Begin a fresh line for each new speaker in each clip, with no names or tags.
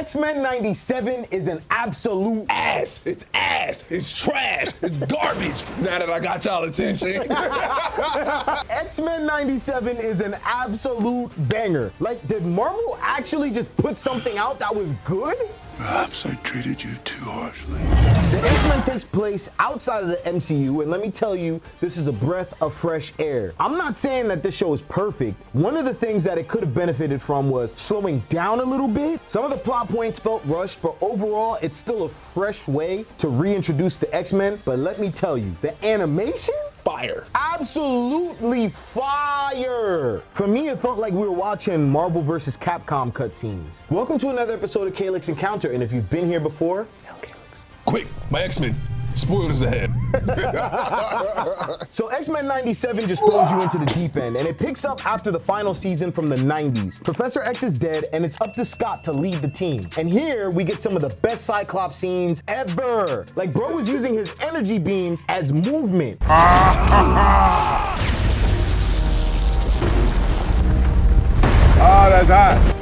X-Men 97 is an absolute
ass. It's ass. It's trash. It's garbage. Now that I got y'all attention.
X-Men 97 is an absolute banger. Like, did Marvel actually just put something out that was good?
Perhaps I treated you too harshly.
The X-Men takes place outside of the MCU, and let me tell you, this is a breath of fresh air. I'm not saying that this show is perfect. One of the things that it could have benefited from was slowing down a little bit. Some of the plot points felt rushed, but overall, it's still a fresh way to reintroduce the X-Men. But let me tell you, the animation?
Fire.
Absolutely fire. For me, it felt like we were watching Marvel vs. Capcom cutscenes. Welcome to another episode of Kaylex Encounter, and if you've been here before,
Quick, my X-Men. Spoilers ahead.
So X-Men 97 just throws you into the deep end, and it picks up after the final season from the 90s. Professor X is dead, and it's up to Scott to lead the team. And here we get some of the best Cyclops scenes ever. Like, bro was using his energy beams as movement.
Oh, that's hot.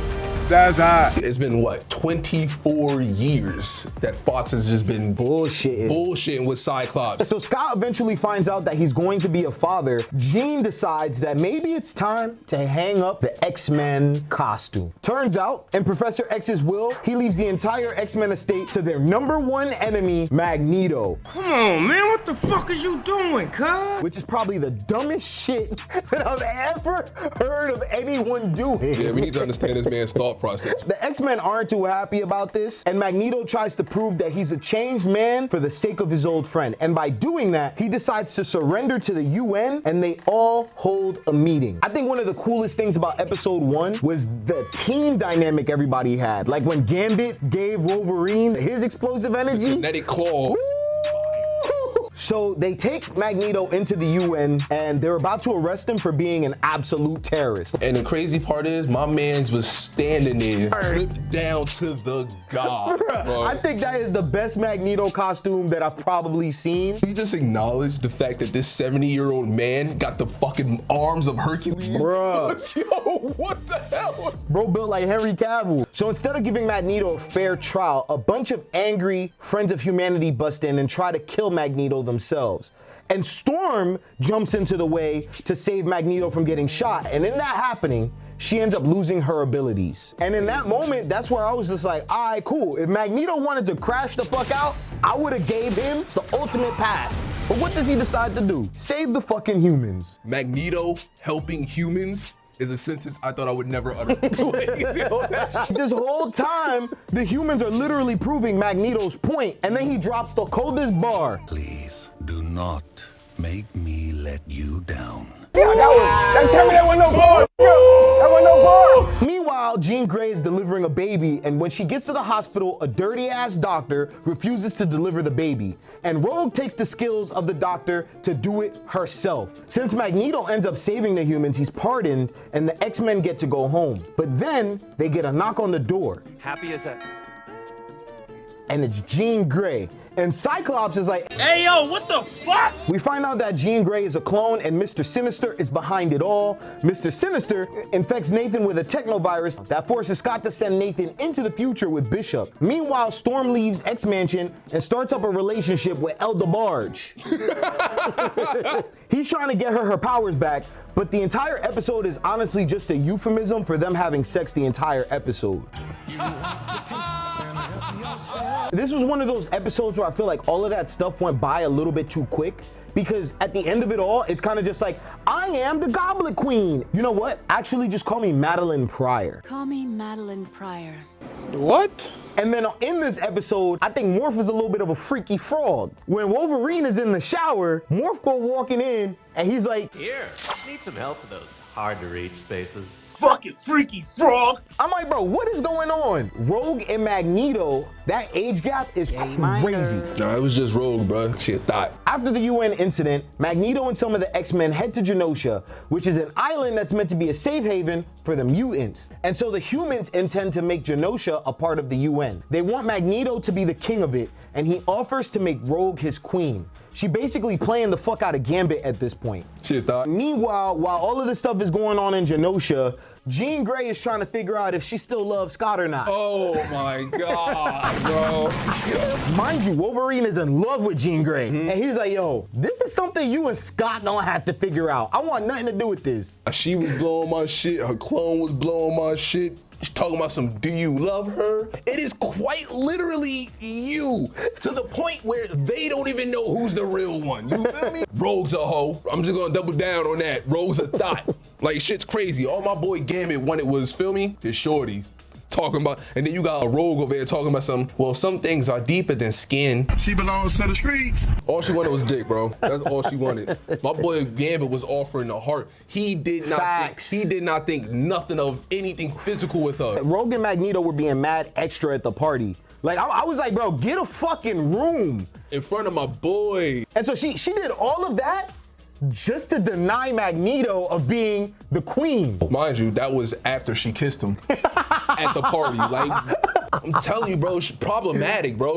That's hot.
It's been what, 24 years that Fox has just been bullshitting with Cyclops.
So Scott eventually finds out that he's going to be a father. Jean decides that maybe it's time to hang up the X-Men costume. Turns out, in Professor X's will, he leaves the entire X-Men estate to their #1 enemy, Magneto.
Come on, man, what the fuck is you doing, cuz?
Which is probably the dumbest shit that I've ever heard of anyone doing.
Yeah, we need to understand this man's thought process.
The X-Men aren't too happy about this, and Magneto tries to prove that he's a changed man for the sake of his old friend. And by doing that, he decides to surrender to the UN, and they all hold a meeting. I think one of the coolest things about episode 1 was the team dynamic everybody had. Like when Gambit gave Wolverine his explosive energy.
Kinetic claw.
So they take Magneto into the UN, and they're about to arrest him for being an absolute terrorist.
And the crazy part is, my man's was standing there, flipped down to the god. Bro.
I think that is the best Magneto costume that I've probably seen.
He just acknowledged the fact that this 70-year-old man got the fucking arms of Hercules.
Bruh.
Yo, what the hell?
Bro built like Henry Cavill. So instead of giving Magneto a fair trial, a bunch of angry Friends of Humanity bust in and try to kill Magneto themselves. And Storm jumps into the way to save Magneto from getting shot. And in that happening, she ends up losing her abilities. And in that moment, that's where I was just like, all right, cool. If Magneto wanted to crash the fuck out, I would have gave him the ultimate path. But what does he decide to do? Save the fucking humans.
Magneto helping humans is a sentence I thought I would never utter.
This whole time, the humans are literally proving Magneto's point, and then he drops the coldest bar.
Please do not make me let you down.
Yeah, that wasn't no bar. That wasn't no bar. Meanwhile, Jean Grey is delivering a baby, and when she gets to the hospital, a dirty-ass doctor refuses to deliver the baby. And Rogue takes the skills of the doctor to do it herself. Since Magneto ends up saving the humans, he's pardoned, and the X-Men get to go home. But then, they get a knock on the door.
Happy as a...
And it's Jean Grey. And Cyclops is like,
Hey, yo, what the fuck?
we find out that Jean Grey is a clone and Mr. Sinister is behind it all. Mr. Sinister infects Nathan with a technovirus that forces Scott to send Nathan into the future with Bishop. Meanwhile, Storm leaves X-Mansion and starts up a relationship with El DeBarge. He's trying to get her powers back, but the entire episode is honestly just a euphemism for them having sex the entire episode. This was one of those episodes where I feel like all of that stuff went by a little bit too quick, because at the end of it all, it's kind of just like, I am the Goblet Queen. You know what? Actually, just call me Madeline Pryor.
Call me Madeline Pryor.
What?
And then in this episode, I think Morph is a little bit of a freaky frog. When Wolverine is in the shower, Morph go walking in, and he's like,
Here, need some help with those hard-to-reach spaces.
Fucking freaky frog.
I'm like, bro, what is going on? Rogue and Magneto, that age gap is crazy.
Nah, it was just Rogue, bro. She a thought.
After the UN incident, Magneto and some of the X-Men head to Genosha, which is an island that's meant to be a safe haven for the mutants. And so the humans intend to make Genosha a part of the UN. They want Magneto to be the king of it, and he offers to make Rogue his queen. She basically playing the fuck out of Gambit at this point.
She a thought.
Meanwhile, while all of this stuff is going on in Genosha, Jean Grey is trying to figure out if she still loves Scott or not.
Oh my God, bro.
Mind you, Wolverine is in love with Jean Grey. And he's like, yo, this is something you and Scott don't have to figure out. I want nothing to do with this.
She was blowing my shit. Her clone was blowing my shit. She's talking about some, do you love her? It is quite literally you, to the point where they don't even know who's the real one. You feel me? Rogue's a hoe. I'm just gonna double down on that. Rogue's a thought. Like, shit's crazy. All my boy Gambit wanted was, feel me? His shorty. Talking about, and then you got a Rogue over there talking about some, well, some things are deeper than skin.
She belongs to the streets.
All she wanted was dick, bro. That's all she wanted. My boy Gambit was offering the heart. He did not think nothing of anything physical with her.
Rogue and Magneto were being mad extra at the party. Like, I was like, bro, get a fucking room.
In front of my boy.
And so she did all of that just to deny Magneto of being the queen.
Mind you, that was after she kissed him at the party. Like, I'm telling you, bro, she's problematic, bro.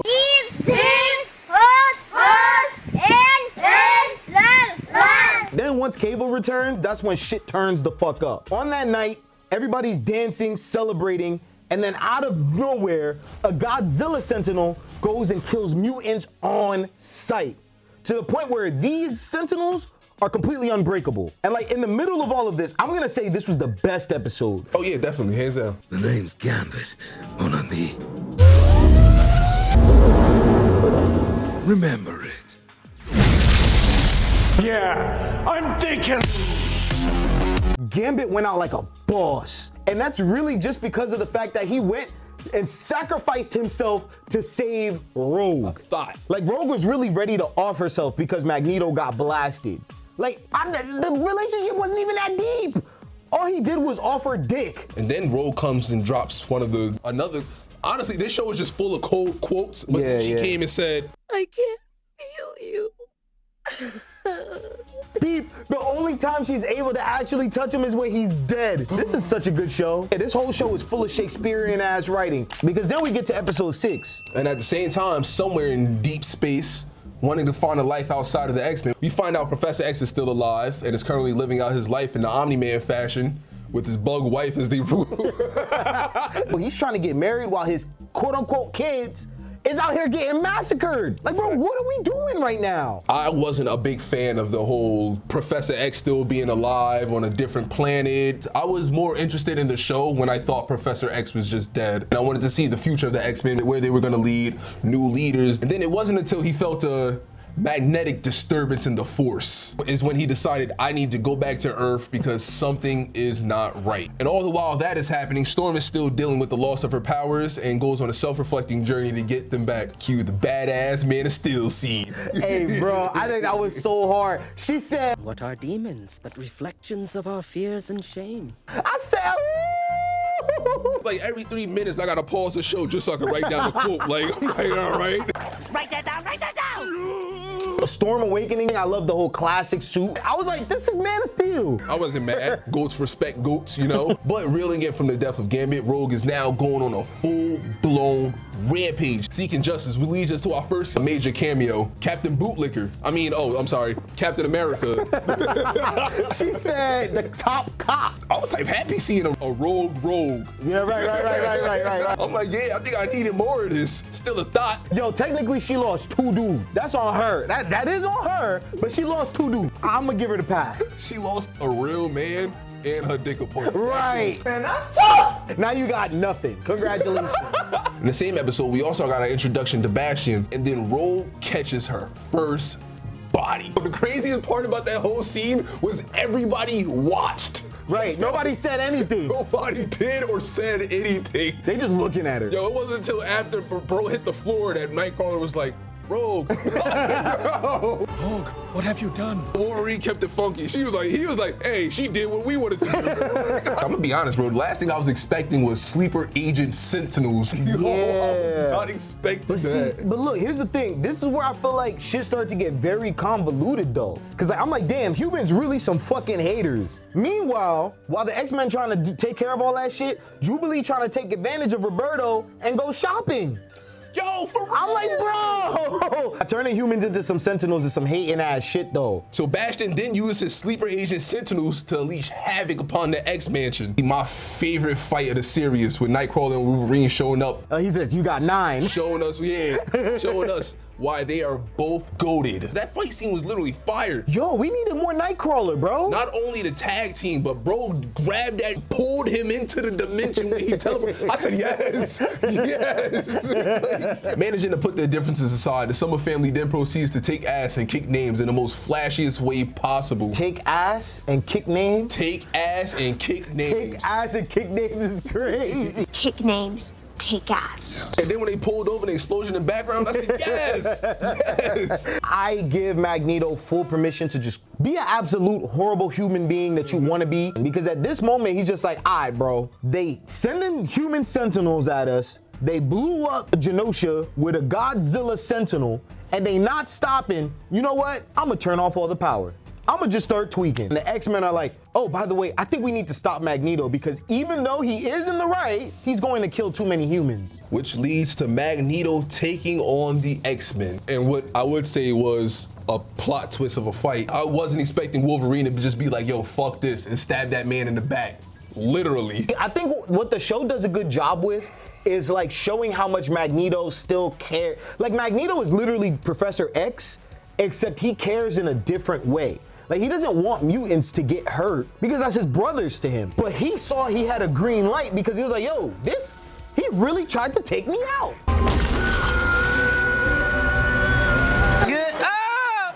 Then once Cable returns, that's when shit turns the fuck up. On that night, everybody's dancing, celebrating, and then out of nowhere, a Godzilla Sentinel goes and kills mutants on sight. To the point where these Sentinels are completely unbreakable. And like in the middle of all of this, I'm gonna say this was the best episode.
Oh yeah, definitely, hands down.
The name's Gambit, mon ami. Remember it.
Yeah, I'm thinking.
Gambit went out like a boss. And that's really just because of the fact that he went and sacrificed himself to save Rogue.
Thought.
Like Rogue was really ready to off herself because Magneto got blasted. Like the relationship wasn't even that deep. All he did was offer dick.
And then Rogue comes and drops another. Honestly, this show is just full of cold quotes. But she came and said,
I can't feel you.
Beep, the only time she's able to actually touch him is when he's dead. This is such a good show. Yeah, this whole show is full of Shakespearean ass writing because then we get to episode 6.
and at the same time, somewhere in deep space, wanting to find a life outside of the X-Men, we find out Professor X is still alive and is currently living out his life in the Omni-Man fashion with his bug wife as the
Well, he's trying to get married while his quote-unquote kids is out here getting massacred. Like, bro, what are we doing right now?
I wasn't a big fan of the whole Professor X still being alive on a different planet. I was more interested in the show when I thought Professor X was just dead. And I wanted to see the future of the X-Men, where they were gonna lead, new leaders. And then it wasn't until he felt a magnetic disturbance in the Force is when he decided, I need to go back to Earth because something is not right. And all the while that is happening, Storm is still dealing with the loss of her powers and goes on a self-reflecting journey to get them back. Cue the badass Man of Steel scene.
Hey, bro, I think that was so hard. She said,
What are demons but reflections of our fears and shame?
I said,
Like every 3 minutes, I gotta pause the show just so I can write down the quote. Like, all right.
Write that down, write that down!
A Storm Awakening, I love the whole classic suit. I was like, this is Man of Steel.
I wasn't mad. Goats respect goats, you know? But reeling it from the death of Gambit, Rogue is now going on a full-blown rampage. Seeking justice, which leads us to our first major cameo, Captain Bootlicker. Captain America.
She said the top cop.
I was like happy seeing a rogue.
Yeah, right.
I'm like, yeah, I think I needed more of this. Still a thought.
Yo, technically she lost 2 dudes. That's on her. That is on her, but she lost 2 dudes. I'm gonna give her the pass.
She lost a real man and her dick appointment.
Right. Man, that's tough. Now you got nothing. Congratulations.
In the same episode, we also got an introduction to Bastion, and then Rogue catches her first body. The craziest part about that whole scene was everybody watched.
Right, nobody said anything.
Nobody did or said anything.
They just looking at her.
Yo, it wasn't until after bro hit the floor that Nightcrawler was like, Rogue.
Rogue, what have you done?
Wolverine kept it funky. He was like, hey, she did what we wanted to do. I'm gonna be honest, bro. The last thing I was expecting was sleeper agent Sentinels.
Yeah.
I was not expecting that.
But look, here's the thing. This is where I feel like shit started to get very convoluted though. Cause like, I'm like, damn, humans really some fucking haters. Meanwhile, while the X-Men trying to take care of all that shit, Jubilee trying to take advantage of Roberto and go shopping.
Yo, yo, for real.
I'm like, bro. Turning humans into some Sentinels is some hating ass shit though.
So Bastion then used his sleeper agent Sentinels to unleash havoc upon the X-Mansion. My favorite fight of the series with Nightcrawler and Wolverine showing up.
He says, you got 9.
Showing us why they are both goated. That fight scene was literally fire.
Yo, we needed more Nightcrawler, bro.
Not only the tag team, but bro grabbed that, pulled him into the dimension when he teleported. I said, yes, yes. Like, managing to put their differences aside, the Summer family then proceeds to take ass and kick names in the most flashiest way possible.
Take ass and kick names?
Take ass and kick names.
Take ass and kick names is crazy.
Kick names. Take ass.
And then when they pulled over the explosion in the background, I said, yes, yes.
I give Magneto full permission to just be an absolute horrible human being that you want to be. Because at this moment, he's just like, all right, bro, they sending human Sentinels at us. They blew up Genosha with a Godzilla Sentinel, and they not stopping. You know what? I'm gonna turn off all the power. I'm gonna just start tweaking. And the X-Men are like, oh, by the way, I think we need to stop Magneto because even though he is in the right, he's going to kill too many humans.
Which leads to Magneto taking on the X-Men. And what I would say was a plot twist of a fight. I wasn't expecting Wolverine to just be like, yo, fuck this, and stab that man in the back. Literally.
I think what the show does a good job with is like showing how much Magneto still cares. Like Magneto is literally Professor X, except he cares in a different way. Like, he doesn't want mutants to get hurt because that's his brothers to him. But he saw he had a green light because he was like, yo, he really tried to take me out.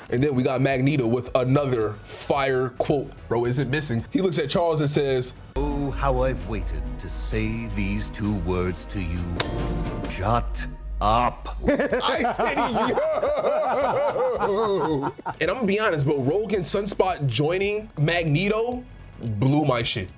And then we got Magneto with another fire quote. Bro isn't missing. He looks at Charles and says,
Oh, how I've waited to say these 2 words to you. Shut up.
I said, yo. And I'm gonna be honest, bro, Rogue and Sunspot joining Magneto blew my shit.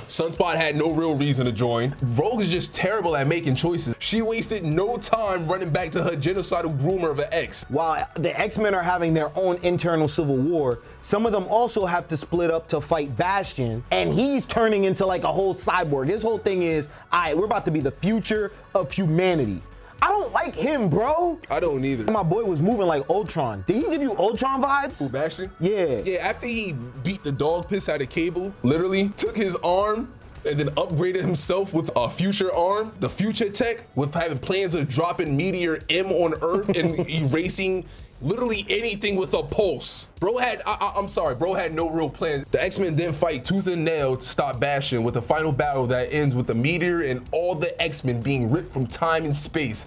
Sunspot had no real reason to join. Rogue is just terrible at making choices. She wasted no time running back to her genocidal groomer of an ex.
While the X-Men are having their own internal civil war, some of them also have to split up to fight Bastion, and he's turning into like a whole cyborg. His whole thing is, all right, we're about to be the future of humanity. I don't like him, bro.
I don't either.
My boy was moving like Ultron. Did he give you Ultron vibes?
Who, Bastion?
Yeah.
Yeah, after he beat the dog piss out of Cable, literally took his arm and then upgraded himself with a future arm, the future tech, with having plans of dropping Meteor M on Earth and erasing literally anything with a pulse. Bro had, I'm sorry, bro had no real plans. The X-Men then fight tooth and nail to stop Bastion with a final battle that ends with the Meteor and all the X-Men being ripped from time and space,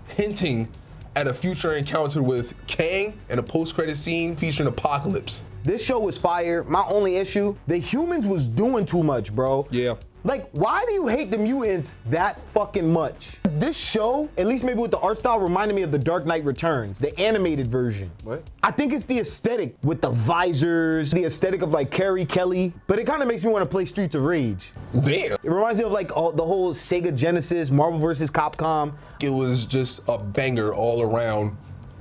hinting at a future encounter with Kang and a post-credit scene featuring Apocalypse.
This show was fire. My only issue, the humans was doing too much, bro.
Yeah.
Like, why do you hate the mutants that fucking much? This show, at least maybe with the art style, reminded me of The Dark Knight Returns, the animated version.
What?
I think it's the aesthetic with the visors, the aesthetic of like Carrie Kelly, but it kind of makes me want to play Streets of Rage.
Damn.
It reminds me of like the whole Sega Genesis, Marvel vs. Capcom.
It was just a banger all around,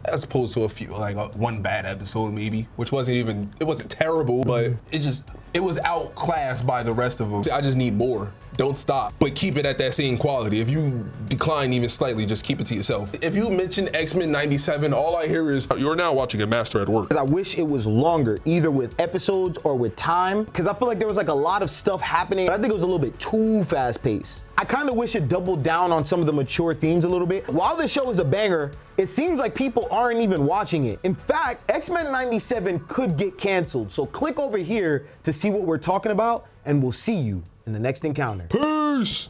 as opposed to a few, like one bad episode maybe, which it wasn't terrible, but it was outclassed by the rest of them. I just need more. Don't stop, but keep it at that same quality. If you decline even slightly, just keep it to yourself. If you mention X-Men 97, all I hear is, you're now watching a master at work.
I wish it was longer, either with episodes or with time, because I feel like there was like a lot of stuff happening, but I think it was a little bit too fast paced. I kind of wish it doubled down on some of the mature themes a little bit. While the show is a banger, it seems like people aren't even watching it. In fact, X-Men 97 could get canceled, so click over here to see what we're talking about, and we'll see you in the next encounter.
Peace!